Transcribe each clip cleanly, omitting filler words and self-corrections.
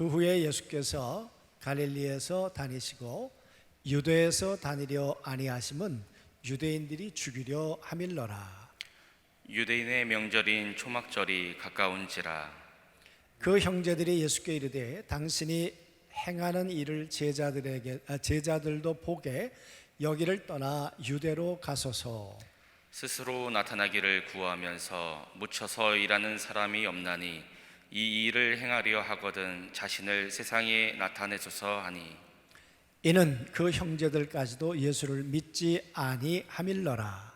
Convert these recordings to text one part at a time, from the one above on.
그 후에 예수께서 갈릴리에서 다니시고 유대에서 다니려 아니하심은 유대인들이 죽이려 함일러라. 유대인의 명절인 초막절이 가까운지라. 그 형제들이 예수께 이르되 당신이 행하는 일을 제자들도 보게 여기를 떠나 유대로 가소서. 스스로 나타나기를 구하면서 묻혀서 일하는 사람이 없나니 이 일을 행하려 하거든 자신을 세상에 나타내소서 하니, 이는 그 형제들까지도 예수를 믿지 아니함일러라.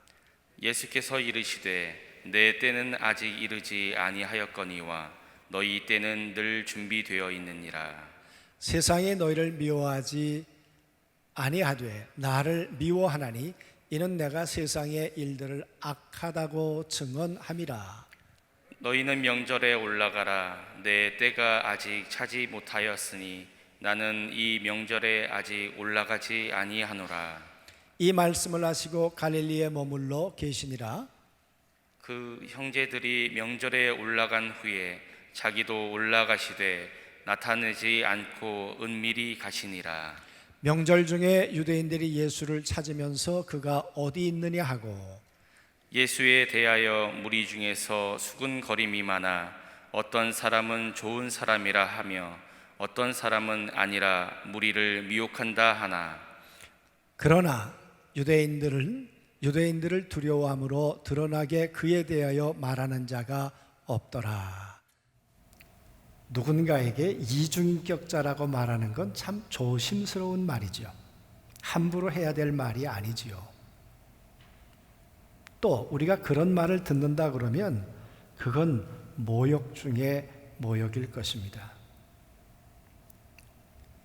예수께서 이르시되 내 때는 아직 이르지 아니하였거니와 너희 때는 늘 준비되어 있느니라. 세상이 너희를 미워하지 아니하되 나를 미워하나니 이는 내가 세상의 일들을 악하다고 증언함이라. 너희는 명절에 올라가라. 내 때가 아직 차지 못하였으니 나는 이 명절에 아직 올라가지 아니하노라. 이 말씀을 하시고 갈릴리에 머물러 계시니라. 그 형제들이 명절에 올라간 후에 자기도 올라가시되 나타내지 않고 은밀히 가시니라. 명절 중에 유대인들이 예수를 찾으면서 그가 어디 있느냐 하고 예수에 대하여 무리 중에서 수군거림이 많아 어떤 사람은 좋은 사람이라 하며 어떤 사람은 아니라 무리를 미혹한다 하나, 그러나 유대인들을 두려워함으로 드러나게 그에 대하여 말하는 자가 없더라. 누군가에게 이중인격자라고 말하는 건 참 조심스러운 말이죠. 함부로 해야 될 말이 아니지요. 또 우리가 그런 말을 듣는다 그러면 그건 모욕 중에 모욕일 것입니다.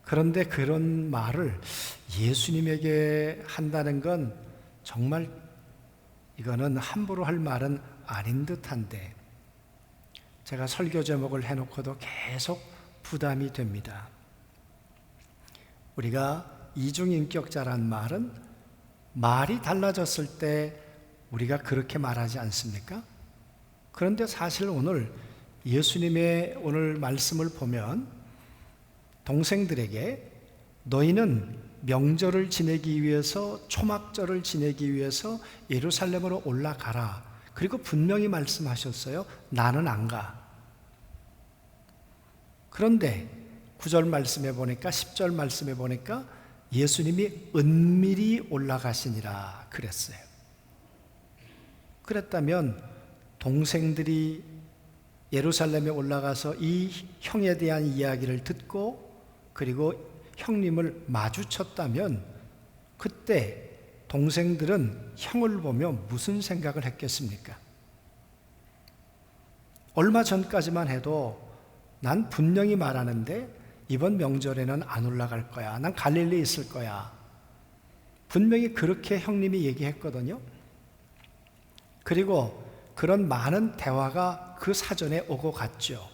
그런데 그런 말을 예수님에게 한다는 건 정말 이거는 함부로 할 말은 아닌 듯한데, 제가 설교 제목을 해놓고도 계속 부담이 됩니다. 우리가 이중인격자란 말은 말이 달라졌을 때 우리가 그렇게 말하지 않습니까? 그런데 사실 오늘 예수님의 오늘 말씀을 보면 동생들에게 너희는 명절을 지내기 위해서, 초막절을 지내기 위해서 예루살렘으로 올라가라. 그리고 분명히 말씀하셨어요. 나는 안 가. 그런데 9절 말씀에 보니까, 10절 말씀에 보니까 예수님이 은밀히 올라가시니라 그랬어요. 그랬다면 동생들이 예루살렘에 올라가서 이 형에 대한 이야기를 듣고 그리고 형님을 마주쳤다면 그때 동생들은 형을 보며 무슨 생각을 했겠습니까? 얼마 전까지만 해도 난 분명히 말하는데 이번 명절에는 안 올라갈 거야. 난 갈릴리에 있을 거야. 분명히 그렇게 형님이 얘기했거든요. 그리고 그런 많은 대화가 그 사전에 오고 갔죠.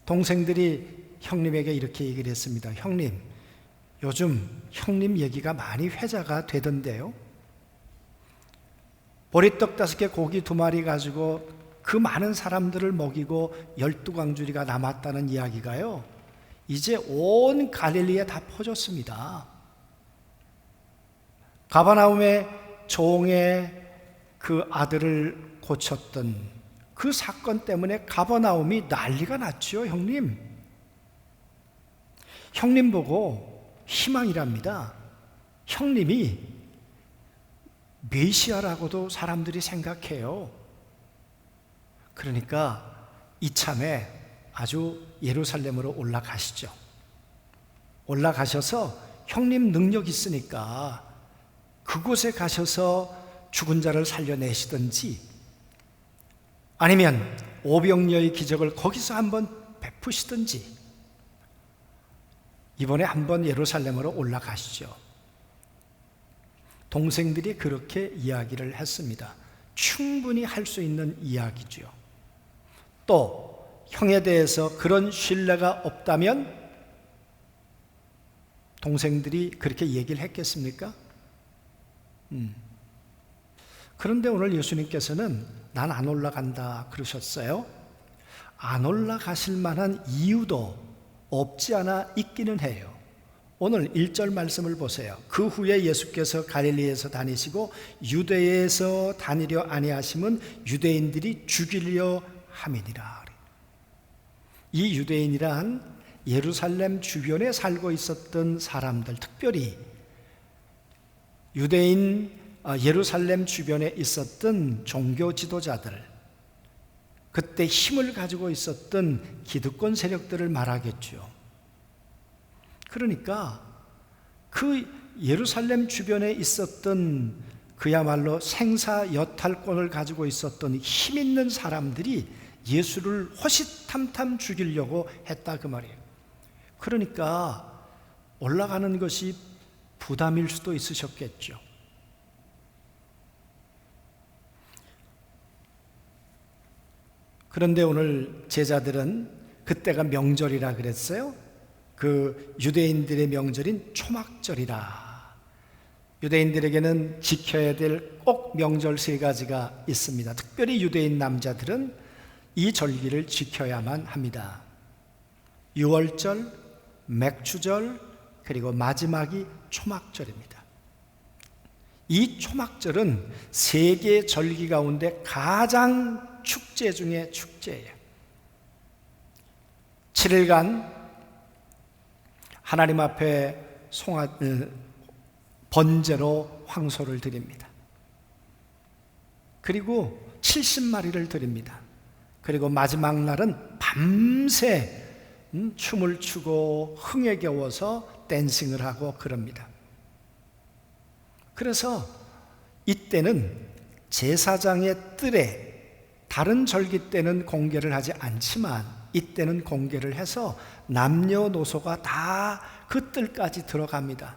동생들이 형님에게 이렇게 얘기를 했습니다. 형님, 요즘 형님 얘기가 많이 회자가 되던데요. 보리떡 5개 고기 2마리 가지고 그 많은 사람들을 먹이고 12광주리가 남았다는 이야기가요, 이제 온 갈릴리에 다 퍼졌습니다. 가버나움의 종의 그 아들을 고쳤던 그 사건 때문에 가버나움이 난리가 났죠, 형님. 형님 보고 희망이랍니다. 형님이 메시아라고도 사람들이 생각해요. 그러니까 이참에 아주 예루살렘으로 올라가시죠. 올라가셔서 형님 능력 있으니까 그곳에 가셔서 죽은 자를 살려내시든지 아니면 오병이어의 기적을 거기서 한번 베푸시든지 이번에 한번 예루살렘으로 올라가시죠. 동생들이 그렇게 이야기를 했습니다. 충분히 할 수 있는 이야기죠. 또 형에 대해서 그런 신뢰가 없다면 동생들이 그렇게 얘기를 했겠습니까? 그런데 오늘 예수님께서는 난 안 올라간다 그러셨어요. 안 올라가실 만한 이유도 없지 않아 있기는 해요. 오늘 1절 말씀을 보세요. 그 후에 예수께서 갈릴리에서 다니시고 유대에서 다니려 아니하심은 유대인들이 죽이려 함이니라. 이 유대인이란 예루살렘 주변에 살고 있었던 사람들, 특별히 유대인 예루살렘 주변에 있었던 종교 지도자들, 그때 힘을 가지고 있었던 기득권 세력들을 말하겠죠. 그러니까 그 예루살렘 주변에 있었던 그야말로 생사여탈권을 가지고 있었던 힘 있는 사람들이 예수를 호시탐탐 죽이려고 했다 그 말이에요. 그러니까 올라가는 것이 부담일 수도 있으셨겠죠. 그런데 오늘 제자들은 그때가 명절이라 그랬어요. 그 유대인들의 명절인 초막절이라. 유대인들에게는 지켜야 될 꼭 명절 3가지가 있습니다. 특별히 유대인 남자들은 이 절기를 지켜야만 합니다. 유월절, 맥추절, 그리고 마지막이 초막절입니다. 이 초막절은 세계 절기 가운데 가장 축제 중에 축제예요. 7일간 하나님 앞에 번제로 황소를 드립니다. 그리고 70마리를 드립니다. 그리고 마지막 날은 밤새 춤을 추고 흥에 겨워서 댄싱을 하고 그럽니다. 그래서 이때는 제사장의 뜰에 다른 절기 때는 공개를 하지 않지만 이때는 공개를 해서 남녀노소가 다 그 뜰까지 들어갑니다.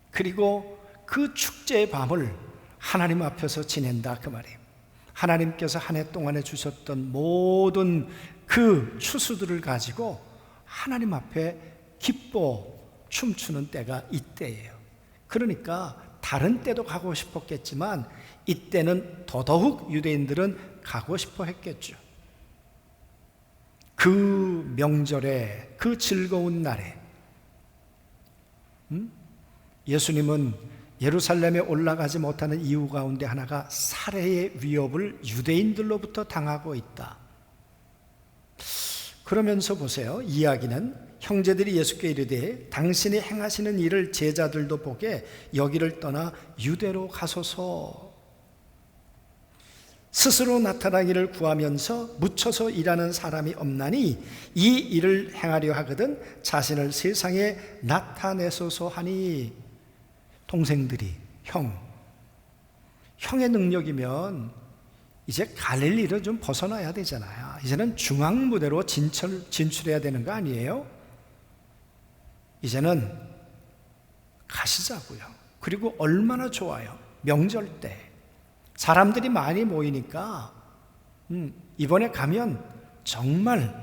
그리고 그 축제의 밤을 하나님 앞에서 지낸다 그 말이에요. 하나님께서 한 해 동안에 주셨던 모든 그 추수들을 가지고 하나님 앞에 기뻐 춤추는 때가 이때예요. 그러니까 다른 때도 가고 싶었겠지만 이때는 더더욱 유대인들은 가고 싶어 했겠죠. 그 명절에, 그 즐거운 날에 예수님은 예루살렘에 올라가지 못하는 이유 가운데 하나가 살해의 위협을 유대인들로부터 당하고 있다. 그러면서 보세요. 이야기는 형제들이 예수께 이르되 당신이 행하시는 일을 제자들도 보게 여기를 떠나 유대로 가소서. 스스로 나타나기를 구하면서 묻혀서 일하는 사람이 없나니 이 일을 행하려 하거든 자신을 세상에 나타내소서 하니. 동생들이 형의 능력이면 이제 갈릴리를 좀 벗어나야 되잖아요. 이제는 중앙무대로 진출해야 되는 거 아니에요? 이제는 가시자고요. 그리고 얼마나 좋아요. 명절 때 사람들이 많이 모이니까 이번에 가면 정말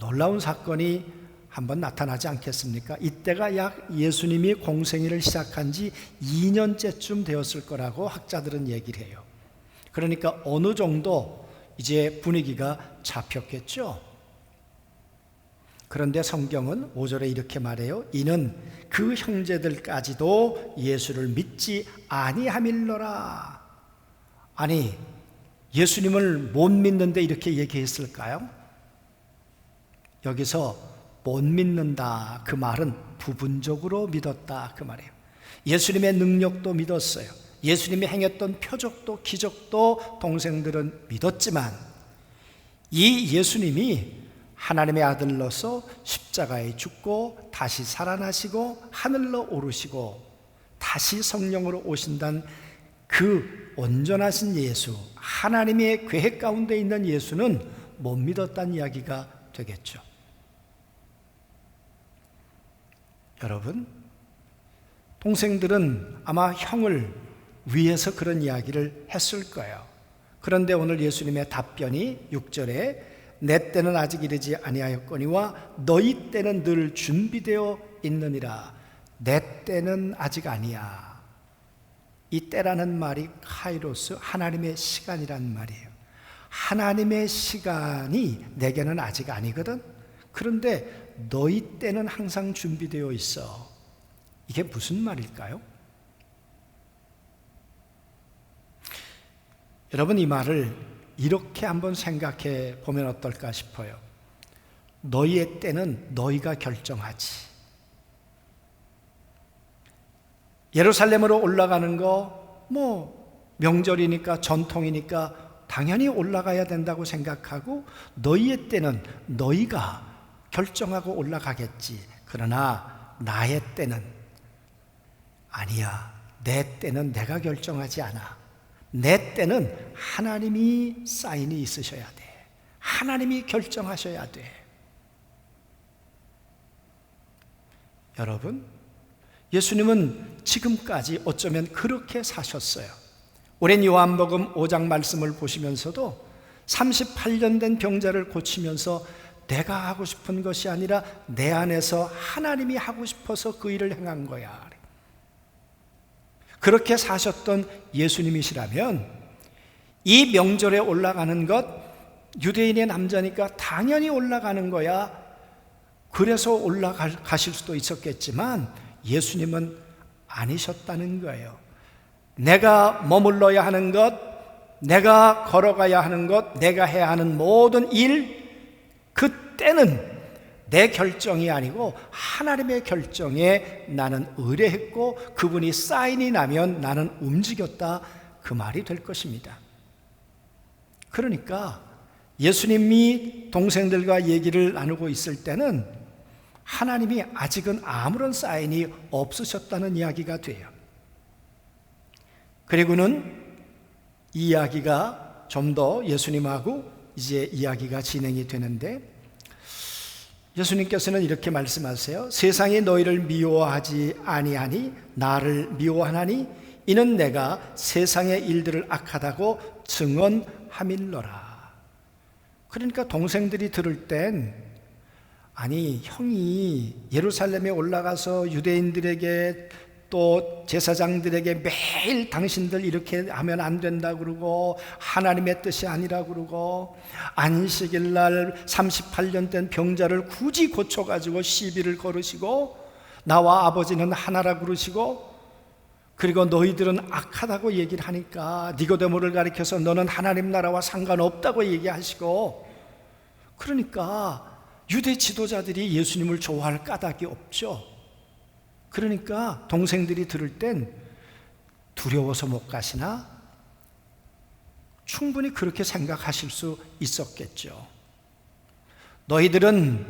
놀라운 사건이 한번 나타나지 않겠습니까? 이때가 약 예수님이 공생애를 시작한 지 2년째쯤 되었을 거라고 학자들은 얘기를 해요. 그러니까 어느 정도 이제 분위기가 잡혔겠죠. 그런데 성경은 5절에 이렇게 말해요. 이는 그 형제들까지도 예수를 믿지 아니함일러라. 아니, 예수님을 못 믿는데 이렇게 얘기했을까요? 여기서 못 믿는다 그 말은 부분적으로 믿었다 그 말이에요. 예수님의 능력도 믿었어요. 예수님이 행했던 표적도 기적도 동생들은 믿었지만 이 예수님이 하나님의 아들로서 십자가에 죽고 다시 살아나시고 하늘로 오르시고 다시 성령으로 오신다는 그 온전하신 예수, 하나님의 계획 가운데 있는 예수는 못 믿었다는 이야기가 되겠죠. 여러분, 동생들은 아마 형을 위해서 그런 이야기를 했을 거예요. 그런데 오늘 예수님의 답변이 6절에 내 때는 아직 이르지 아니하였거니와 너희 때는 늘 준비되어 있느니라. 내 때는 아직 아니야. 이 때라는 말이 카이로스, 하나님의 시간이란 말이에요. 하나님의 시간이 내게는 아직 아니거든. 그런데 너희 때는 항상 준비되어 있어. 이게 무슨 말일까요? 여러분, 이 말을 이렇게 한번 생각해 보면 어떨까 싶어요. 너희의 때는 너희가 결정하지. 예루살렘으로 올라가는 거 명절이니까, 전통이니까 당연히 올라가야 된다고 생각하고 너희의 때는 너희가 결정하고 올라가겠지. 그러나 나의 때는 아니야. 내 때는 내가 결정하지 않아. 내 때는 하나님이 사인이 있으셔야 돼. 하나님이 결정하셔야 돼. 여러분, 예수님은 지금까지 어쩌면 그렇게 사셨어요. 오랜 요한복음 5장 말씀을 보시면서도 38년 된 병자를 고치면서 내가 하고 싶은 것이 아니라 내 안에서 하나님이 하고 싶어서 그 일을 행한 거야. 그렇게 사셨던 예수님이시라면 이 명절에 올라가는 것, 유대인의 남자니까 당연히 올라가는 거야. 그래서 올라가실 수도 있었겠지만 예수님은 아니셨다는 거예요. 내가 머물러야 하는 것, 내가 걸어가야 하는 것, 내가 해야 하는 모든 일, 그때는 내 결정이 아니고 하나님의 결정에 나는 의뢰했고 그분이 사인이 나면 나는 움직였다, 그 말이 될 것입니다. 그러니까 예수님이 동생들과 얘기를 나누고 있을 때는 하나님이 아직은 아무런 사인이 없으셨다는 이야기가 돼요. 그리고는 이 이야기가 좀 더 예수님하고 이제 이야기가 진행이 되는데, 예수님께서는 이렇게 말씀하세요. 세상이 너희를 미워하지 아니하니 나를 미워하나니 이는 내가 세상의 일들을 악하다고 증언함일러라. 그러니까 동생들이 들을 땐, 아니 형이 예루살렘에 올라가서 유대인들에게 또 제사장들에게 매일 당신들 이렇게 하면 안 된다 그러고 하나님의 뜻이 아니라 그러고 안식일 날 38년 된 병자를 굳이 고쳐가지고 시비를 걸으시고 나와 아버지는 하나라 그러시고, 그리고 너희들은 악하다고 얘기를 하니까 니고데모를 가리켜서 너는 하나님 나라와 상관없다고 얘기하시고, 그러니까 유대 지도자들이 예수님을 좋아할 까닭이 없죠. 그러니까 동생들이 들을 땐 두려워서 못 가시나? 충분히 그렇게 생각하실 수 있었겠죠. 너희들은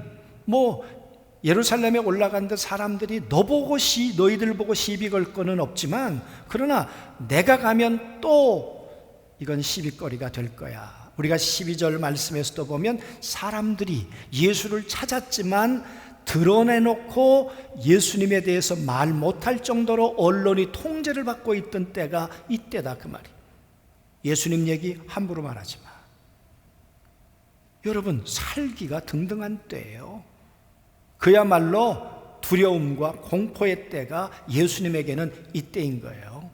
예루살렘에 올라간 데 사람들이 너희들 보고 시비 걸 거는 없지만, 그러나 내가 가면 또 이건 시비거리가 될 거야. 우리가 12절 말씀에서도 보면 사람들이 예수를 찾았지만 드러내놓고 예수님에 대해서 말 못할 정도로 언론이 통제를 받고 있던 때가 이때다, 그 말이. 예수님 얘기 함부로 말하지 마. 여러분, 살기가 등등한 때예요. 그야말로 두려움과 공포의 때가 예수님에게는 이때인 거예요.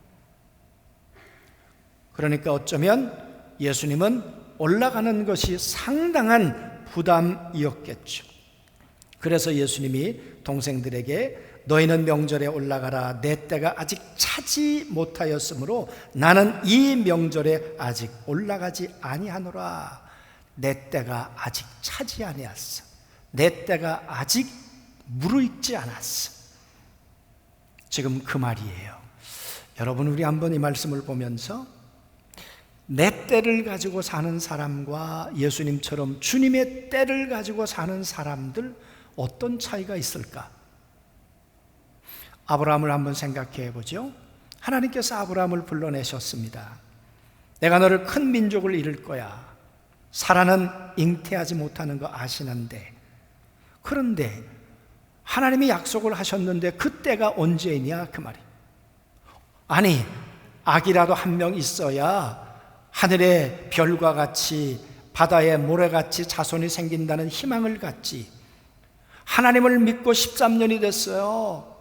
그러니까 어쩌면 예수님은 올라가는 것이 상당한 부담이었겠죠. 그래서 예수님이 동생들에게 너희는 명절에 올라가라. 내 때가 아직 차지 못하였으므로 나는 이 명절에 아직 올라가지 아니하노라. 내 때가 아직 차지 아니었어. 내 때가 아직 무르익지 않았어. 지금 그 말이에요. 여러분, 우리 한번 이 말씀을 보면서 내 때를 가지고 사는 사람과 예수님처럼 주님의 때를 가지고 사는 사람들, 어떤 차이가 있을까? 아브라함을 한번 생각해 보죠. 하나님께서 아브라함을 불러내셨습니다. 내가 너를 큰 민족을 이룰 거야. 사라는 잉태하지 못하는 거 아시는데, 그런데 하나님이 약속을 하셨는데 그때가 언제냐, 그 말이. 아니, 아기라도 한 명 있어야 하늘의 별과 같이 바다의 모래같이 자손이 생긴다는 희망을 갖지. 하나님을 믿고 13년이 됐어요.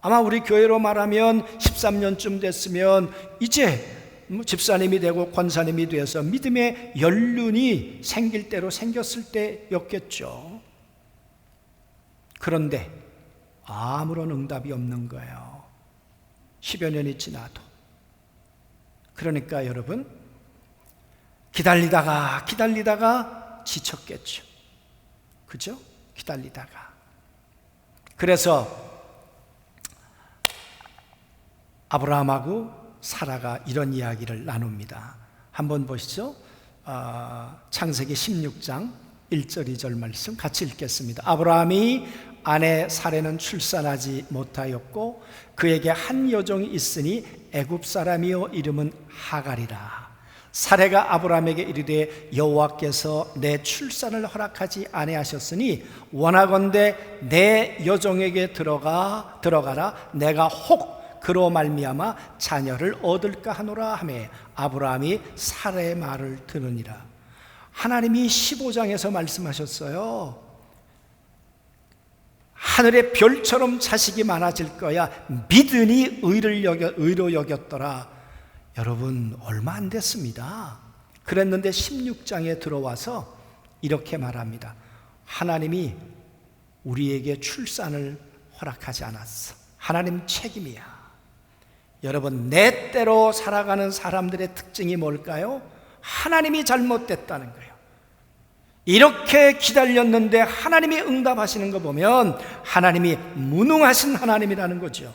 아마 우리 교회로 말하면 13년쯤 됐으면 이제 집사님이 되고 권사님이 되어서 믿음의 연륜이 생길 대로 생겼을 때였겠죠. 그런데 아무런 응답이 없는 거예요. 10여 년이 지나도. 그러니까 여러분, 기다리다가 지쳤겠죠. 그죠? 기다리다가. 그래서 아브라함하고 사라가 이런 이야기를 나눕니다. 한번 보시죠. 창세기 16장 1절 2절 말씀 같이 읽겠습니다. 아브라함이 아내 사레는 출산하지 못하였고 그에게 한 여종이 있으니 애굽 사람이요 이름은 하갈이라. 사레가 아브라함에게 이르되 여호와께서 내 출산을 허락하지 아니하셨으니 원하건대 내 여종에게 들어가라. 내가 혹 그로 말미암아 자녀를 얻을까 하노라 하매 아브라함이 사레의 말을 들으니라. 하나님이 15장에서 말씀하셨어요. 하늘의 별처럼 자식이 많아질 거야. 믿으니 의로 여겼더라. 여러분, 얼마 안 됐습니다. 그랬는데 16장에 들어와서 이렇게 말합니다. 하나님이 우리에게 출산을 허락하지 않았어. 하나님 책임이야. 여러분, 내 때로 살아가는 사람들의 특징이 뭘까요? 하나님이 잘못됐다는 거예요. 이렇게 기다렸는데 하나님이 응답하시는 거 보면 하나님이 무능하신 하나님이라는 거죠.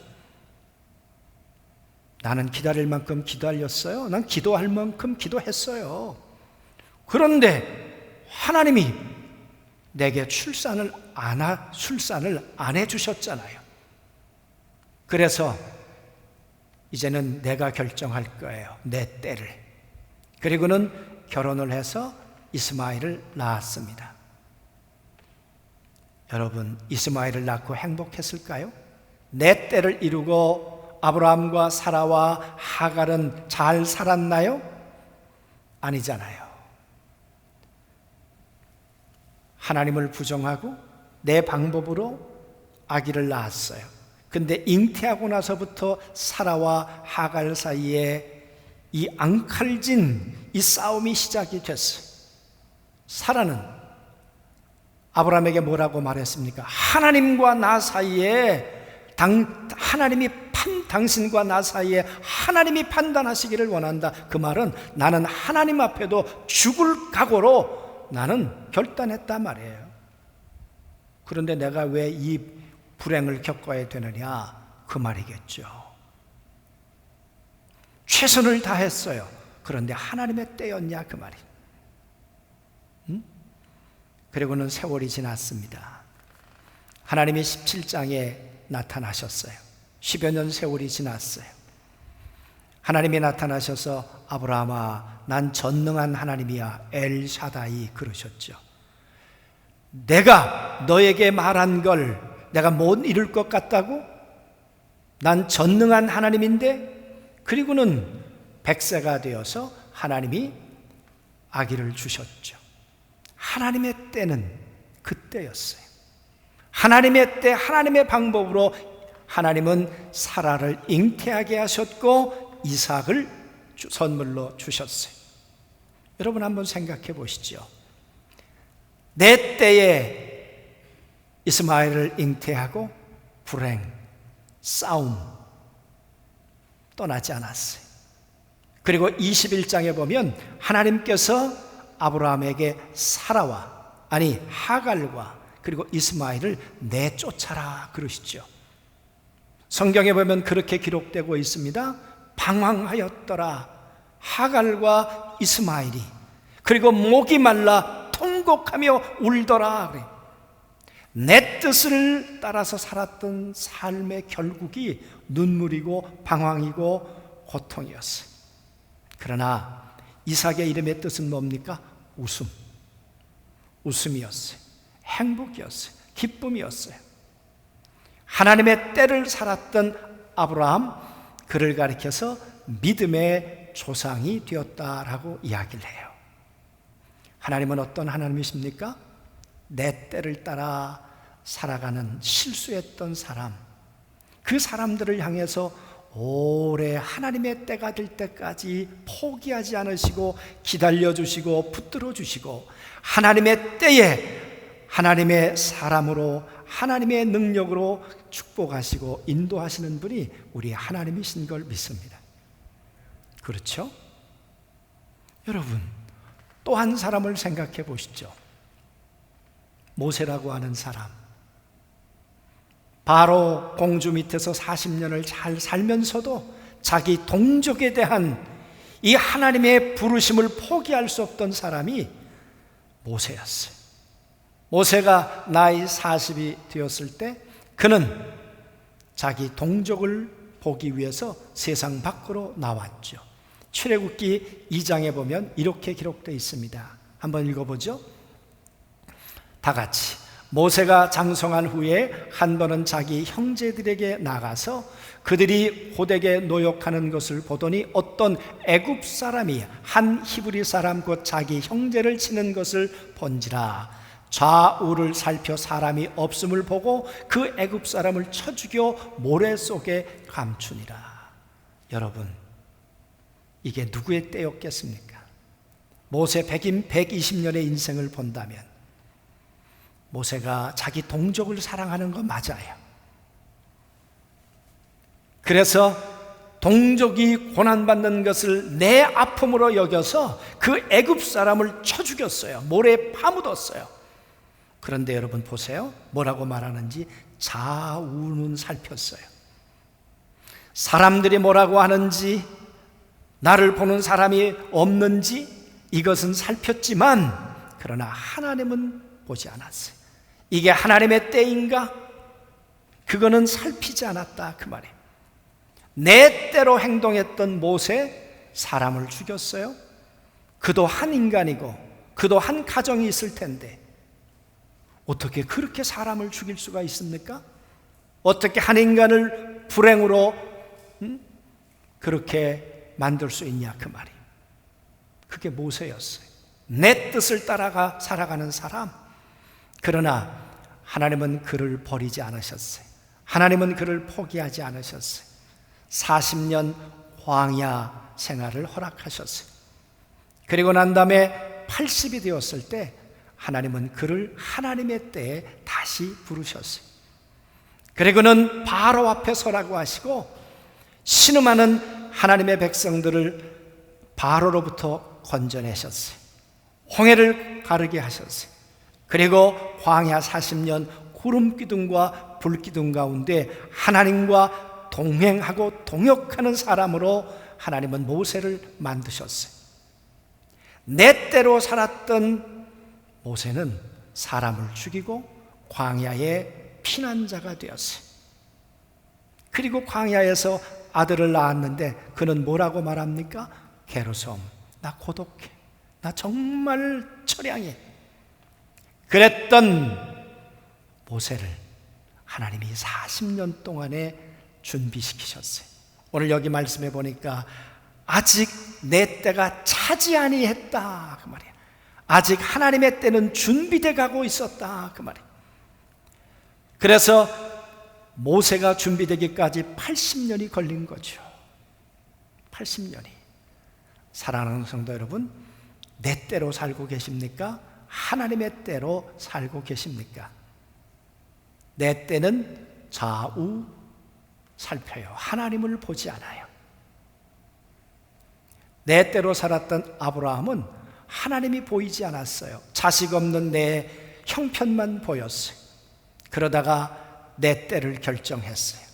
나는 기다릴 만큼 기다렸어요. 난 기도할 만큼 기도했어요. 그런데 하나님이 내게 출산을 안 해주셨잖아요. 그래서 이제는 내가 결정할 거예요. 내 때를. 그리고는 결혼을 해서 이스마엘을 낳았습니다. 여러분, 이스마엘을 낳고 행복했을까요? 내 때를 이루고 아브라함과 사라와 하갈은 잘 살았나요? 아니잖아요. 하나님을 부정하고 내 방법으로 아기를 낳았어요. 근데 잉태하고 나서부터 사라와 하갈 사이에 이 앙칼진 이 싸움이 시작이 됐어요. 사라는 아브라함에게 뭐라고 말했습니까? 하나님과 나 사이에 하나님이 당신과 나 사이에 하나님이 판단하시기를 원한다. 그 말은 나는 하나님 앞에도 죽을 각오로 나는 결단했단 말이에요. 그런데 내가 왜 이 불행을 겪어야 되느냐? 그 말이겠죠. 최선을 다했어요. 그런데 하나님의 때였냐? 그 말이. 그리고는 세월이 지났습니다. 하나님이 17장에 나타나셨어요. 10여 년 세월이 지났어요. 하나님이 나타나셔서 아브라함아, 난 전능한 하나님이야, 엘샤다이 그러셨죠. 내가 너에게 말한 걸 내가 못 이룰 것 같다고? 난 전능한 하나님인데. 그리고는 100세가 되어서 하나님이 아기를 주셨죠. 하나님의 때는 그때였어요. 하나님의 때, 하나님의 방법으로 하나님은 사라를 잉태하게 하셨고 이삭을 선물로 주셨어요. 여러분 한번 생각해 보시죠. 내 때에 이스마엘을 잉태하고 불행, 싸움 떠나지 않았어요. 그리고 21장에 보면 하나님께서 아브라함에게 하갈과 그리고 이스마엘을 내쫓아라 그러시죠. 성경에 보면 그렇게 기록되고 있습니다. 방황하였더라 하갈과 이스마엘이. 그리고 목이 말라 통곡하며 울더라 그래요. 내 뜻을 따라서 살았던 삶의 결국이 눈물이고 방황이고 고통이었어요. 그러나 이삭의 이름의 뜻은 뭡니까? 웃음이었어요. 행복이었어요. 기쁨이었어요. 하나님의 때를 살았던 아브라함, 그를 가리켜서 믿음의 조상이 되었다라고 이야기를 해요. 하나님은 어떤 하나님이십니까? 내 때를 따라 살아가는 실수했던 사람, 그 사람들을 향해서 오래 하나님의 때가 될 때까지 포기하지 않으시고 기다려주시고 붙들어주시고 하나님의 때에 하나님의 사람으로 하나님의 능력으로 축복하시고 인도하시는 분이 우리 하나님이신 걸 믿습니다. 그렇죠? 여러분, 또 한 사람을 생각해 보시죠. 모세라고 하는 사람, 바로 공주 밑에서 40년을 잘 살면서도 자기 동족에 대한 이 하나님의 부르심을 포기할 수 없던 사람이 모세였어요. 모세가 나이 40이 되었을 때 그는 자기 동족을 보기 위해서 세상 밖으로 나왔죠. 출애굽기 2장에 보면 이렇게 기록되어 있습니다. 한번 읽어보죠. 다 같이. 모세가 장성한 후에 한 번은 자기 형제들에게 나가서 그들이 호되게 노역하는 것을 보더니 어떤 애굽 사람이 한 히브리 사람 곧 자기 형제를 치는 것을 본지라. 좌우를 살펴 사람이 없음을 보고 그 애굽 사람을 쳐 죽여 모래 속에 감추니라. 여러분, 이게 누구의 때였겠습니까? 모세 120년의 인생을 본다면 모세가 자기 동족을 사랑하는 거 맞아요. 그래서 동족이 고난받는 것을 내 아픔으로 여겨서 그 애굽 사람을 쳐 죽였어요. 모래에 파묻었어요. 그런데 여러분 보세요. 뭐라고 말하는지 좌우는 살폈어요. 사람들이 뭐라고 하는지, 나를 보는 사람이 없는지 이것은 살폈지만 그러나 하나님은 보지 않았어요. 이게 하나님의 때인가? 그거는 살피지 않았다 그 말이에요. 내 때로 행동했던 모세, 사람을 죽였어요. 그도 한 인간이고 그도 한 가정이 있을 텐데 어떻게 그렇게 사람을 죽일 수가 있습니까? 어떻게 한 인간을 불행으로 그렇게 만들 수 있냐 그 말이에요. 그게 모세였어요. 내 뜻을 따라가 살아가는 사람. 그러나 하나님은 그를 버리지 않으셨어요. 하나님은 그를 포기하지 않으셨어요. 40년 광야 생활을 허락하셨어요. 그리고 난 다음에 80이 되었을 때 하나님은 그를 하나님의 때에 다시 부르셨어요. 그리고는 바로 앞에 서라고 하시고 신음하는 하나님의 백성들을 바로로부터 건져내셨어요. 홍해를 가르게 하셨어요. 그리고 광야 40년 구름 기둥과 불 기둥 가운데 하나님과 동행하고 동역하는 사람으로 하나님은 모세를 만드셨어요. 내 때로 살았던 모세는 사람을 죽이고 광야의 피난자가 되었어요. 그리고 광야에서 아들을 낳았는데 그는 뭐라고 말합니까? 게르솜, 나 고독해, 나 정말 처량해. 그랬던 모세를 하나님이 40년 동안에 준비시키셨어요. 오늘 여기 말씀해 보니까 아직 내 때가 차지 아니했다 그 말이에요. 아직 하나님의 때는 준비돼 가고 있었다 그 말이에요. 그래서 모세가 준비되기까지 80년이 걸린 거죠. 80년이. 사랑하는 성도 여러분, 내 때로 살고 계십니까? 하나님의 때로 살고 계십니까? 내 때는 좌우 살펴요. 하나님을 보지 않아요. 내 때로 살았던 아브라함은 하나님이 보이지 않았어요. 자식 없는 내 형편만 보였어요. 그러다가 내 때를 결정했어요.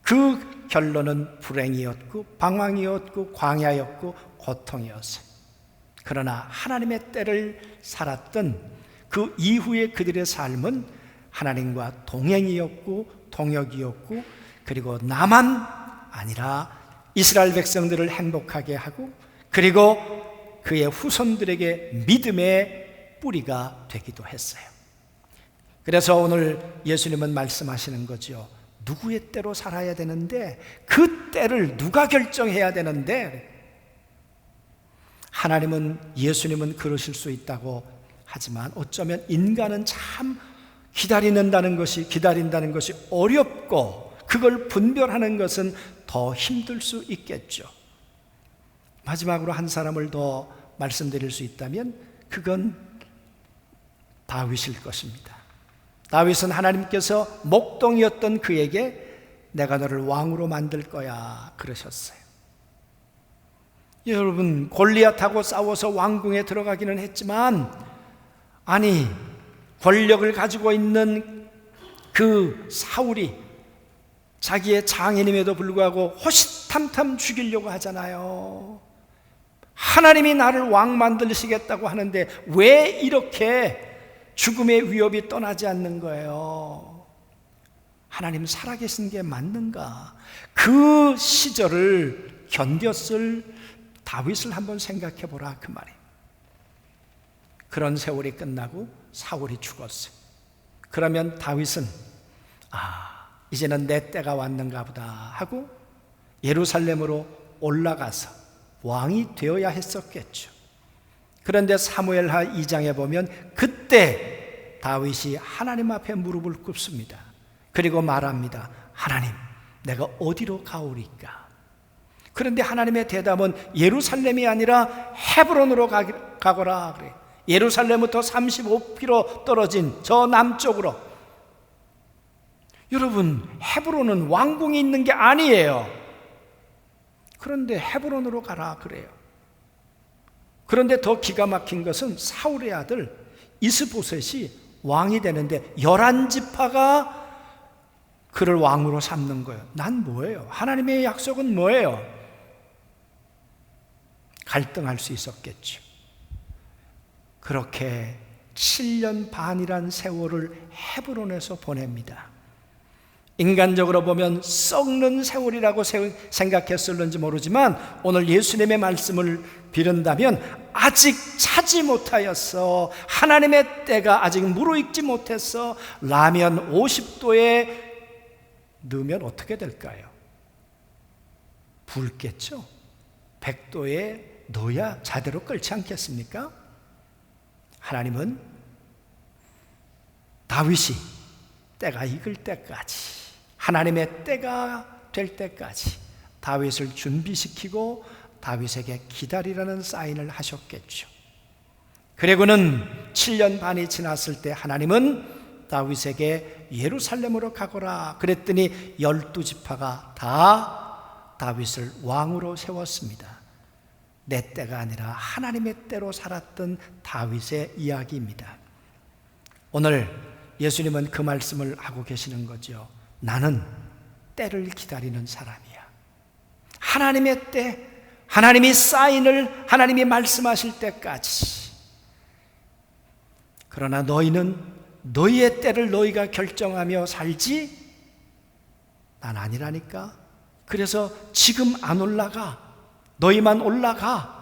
그 결론은 불행이었고 방황이었고 광야였고 고통이었어요. 그러나 하나님의 때를 살았던 그 이후의 그들의 삶은 하나님과 동행이었고 동역이었고 그리고 나만 아니라 이스라엘 백성들을 행복하게 하고 그리고 그의 후손들에게 믿음의 뿌리가 되기도 했어요. 그래서 오늘 예수님은 말씀하시는 거죠. 누구의 때로 살아야 되는데 그 때를 누가 결정해야 되는데 하나님은 예수님은 그러실 수 있다고 하지만 어쩌면 인간은 참 기다린다는 것이 어렵고 그걸 분별하는 것은 더 힘들 수 있겠죠. 마지막으로 한 사람을 더 말씀드릴 수 있다면 그건 다윗일 것입니다. 다윗은 하나님께서 목동이었던 그에게 내가 너를 왕으로 만들 거야 그러셨어요. 여러분, 골리앗하고 싸워서 왕궁에 들어가기는 했지만, 아니, 권력을 가지고 있는 그 사울이 자기의 장인임에도 불구하고 호시탐탐 죽이려고 하잖아요. 하나님이 나를 왕 만드시겠다고 하는데 왜 이렇게 죽음의 위협이 떠나지 않는 거예요? 하나님 살아계신 게 맞는가? 그 시절을 견뎠을 다윗을 한번 생각해 보라 그 말이에요. 그런 세월이 끝나고 사울이 죽었어요. 그러면 다윗은 이제는 내 때가 왔는가 보다 하고 예루살렘으로 올라가서 왕이 되어야 했었겠죠. 그런데 사무엘하 2장에 보면 그때 다윗이 하나님 앞에 무릎을 꿇습니다. 그리고 말합니다. 하나님, 내가 어디로 가오리까? 그런데 하나님의 대답은 예루살렘이 아니라 헤브론으로 가거라 그래요. 예루살렘부터 35km 떨어진 저 남쪽으로. 여러분, 헤브론은 왕궁이 있는 게 아니에요. 그런데 헤브론으로 가라 그래요. 그런데 더 기가 막힌 것은 사울의 아들 이스보셋이 왕이 되는데 11지파가 그를 왕으로 삼는 거예요. 난 뭐예요? 하나님의 약속은 뭐예요? 갈등할 수 있었겠죠. 그렇게 7년 반이란 세월을 헤브론에서 보냅니다. 인간적으로 보면 썩는 세월이라고 생각했을는지 모르지만 오늘 예수님의 말씀을 빌은다면 아직 차지 못하였어. 하나님의 때가 아직 무르익지 못했어. 라면 50도에 넣으면 어떻게 될까요? 붉겠죠. 100도에 넣어야 제대로 끓지 않겠습니까? 하나님은 다윗이 때가 익을 때까지, 하나님의 때가 될 때까지 다윗을 준비시키고 다윗에게 기다리라는 사인을 하셨겠죠. 그리고는 7년 반이 지났을 때 하나님은 다윗에게 예루살렘으로 가거라 그랬더니 12지파가 다 다윗을 왕으로 세웠습니다. 내 때가 아니라 하나님의 때로 살았던 다윗의 이야기입니다. 오늘 예수님은 그 말씀을 하고 계시는 거죠. 나는 때를 기다리는 사람이야. 하나님의 때, 하나님이 사인을, 하나님이 말씀하실 때까지. 그러나 너희는 너희의 때를 너희가 결정하며 살지 난 아니라니까. 그래서 지금 안 올라가. 너희만 올라가.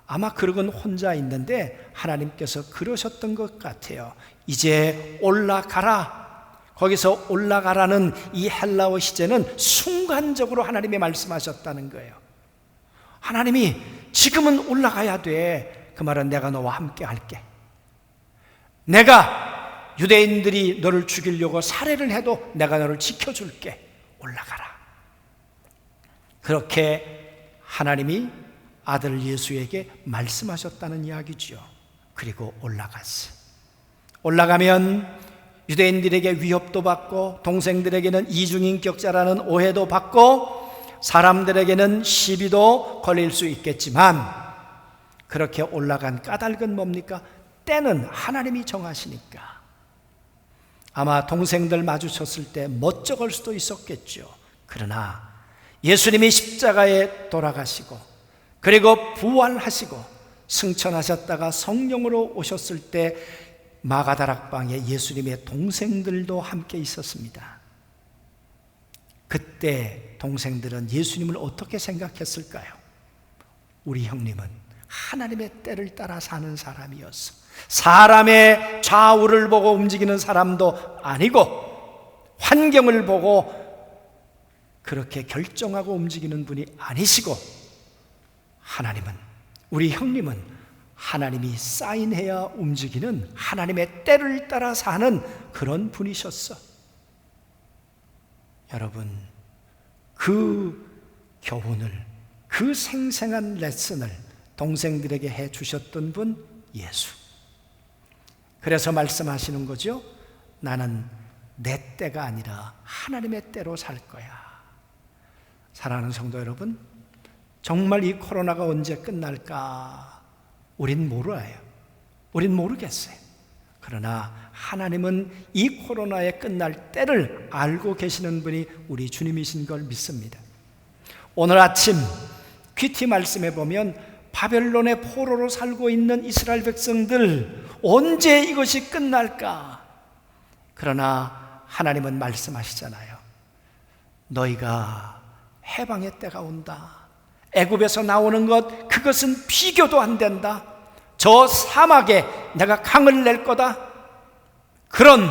아마 그러건 혼자 있는데 하나님께서 그러셨던 것 같아요. 이제 올라가라. 거기서 올라가라는 이 헬라어 시제는 순간적으로 하나님이 말씀하셨다는 거예요. 하나님이 지금은 올라가야 돼. 그 말은 내가 너와 함께 할게. 내가 유대인들이 너를 죽이려고 살해를 해도 내가 너를 지켜줄게. 올라가라. 그렇게 하나님이 아들 예수에게 말씀하셨다는 이야기죠. 그리고 올라갔어요. 올라가면 유대인들에게 위협도 받고 동생들에게는 이중인격자라는 오해도 받고 사람들에게는 시비도 걸릴 수 있겠지만 그렇게 올라간 까닭은 뭡니까? 때는 하나님이 정하시니까. 아마 동생들 마주쳤을 때 멋쩍을 수도 있었겠죠. 그러나 예수님이 십자가에 돌아가시고 그리고 부활하시고 승천하셨다가 성령으로 오셨을 때 마가다락방에 예수님의 동생들도 함께 있었습니다. 그때 동생들은 예수님을 어떻게 생각했을까요? 우리 형님은 하나님의 때를 따라 사는 사람이었어. 사람의 좌우를 보고 움직이는 사람도 아니고 환경을 보고 그렇게 결정하고 움직이는 분이 아니시고 하나님은, 우리 형님은 하나님이 사인해야 움직이는 하나님의 때를 따라 사는 그런 분이셨어. 여러분, 그 교훈을, 그 생생한 레슨을 동생들에게 해 주셨던 분 예수. 그래서 말씀하시는 거죠. 나는 내 때가 아니라 하나님의 때로 살 거야. 사랑하는 성도 여러분, 정말 이 코로나가 언제 끝날까? 우린 몰라요. 우린 모르겠어요. 그러나 하나님은 이 코로나의 끝날 때를 알고 계시는 분이 우리 주님이신 걸 믿습니다. 오늘 아침 퀴티 말씀에 보면 바벨론의 포로로 살고 있는 이스라엘 백성들, 언제 이것이 끝날까? 그러나 하나님은 말씀하시잖아요. 너희가 해방의 때가 온다. 애굽에서 나오는 것, 그것은 비교도 안 된다. 저 사막에 내가 강을 낼 거다. 그런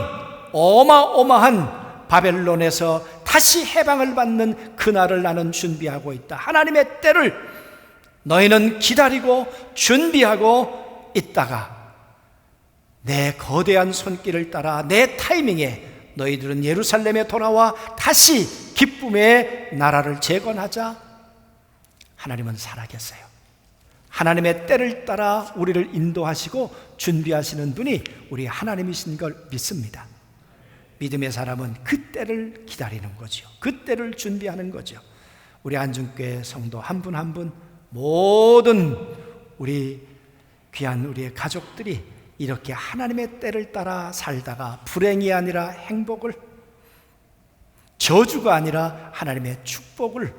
어마어마한 바벨론에서 다시 해방을 받는 그날을 나는 준비하고 있다. 하나님의 때를 너희는 기다리고 준비하고 있다가 내 거대한 손길을 따라 내 타이밍에 너희들은 예루살렘에 돌아와 다시 기쁨의 나라를 재건하자. 하나님은 살아계세요. 하나님의 때를 따라 우리를 인도하시고 준비하시는 분이 우리 하나님이신 걸 믿습니다. 믿음의 사람은 그 때를 기다리는 거죠. 그 때를 준비하는 거죠. 우리 안중교회 성도 한 분 한 분, 모든 우리 귀한 우리의 가족들이 이렇게 하나님의 때를 따라 살다가 불행이 아니라 행복을, 저주가 아니라 하나님의 축복을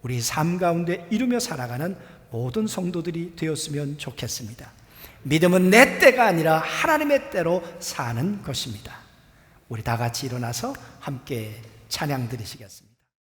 우리 삶 가운데 이루며 살아가는 모든 성도들이 되었으면 좋겠습니다. 믿음은 내 때가 아니라 하나님의 때로 사는 것입니다. 우리 다 같이 일어나서 함께 찬양 드리시겠습니다.